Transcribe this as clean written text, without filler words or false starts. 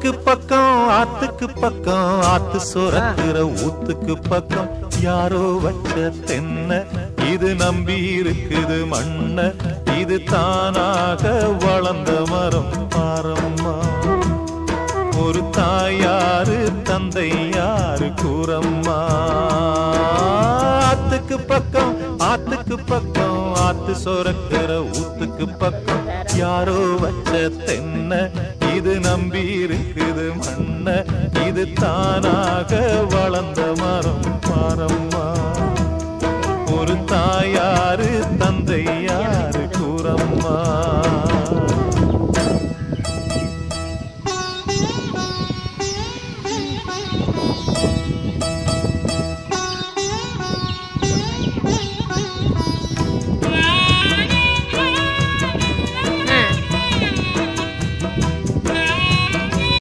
ஆத்துக்கு பக்கம் ஆத்து சுரக்கிற ஊத்துக்கு பக்கம் யாரோ வச்ச தென்ன இது நம்பி இருக்குது மண்ண இது தானாக வளர்ந்த மரம் பாரம்மா ஒரு தாயாரு தந்தை யாரு கூறம்மா ஆத்துக்கு பக்கம் ஆத்து சுரக்கிற ஊத்துக்கு பக்கம் யாரோ வச்ச தென்ன இது நம்பி இருக்குது மண்ண இது தானாக வளர்ந்த மரம் பாரம்மா ஒரு தாயாரு தந்தை யாரு கூறம்மா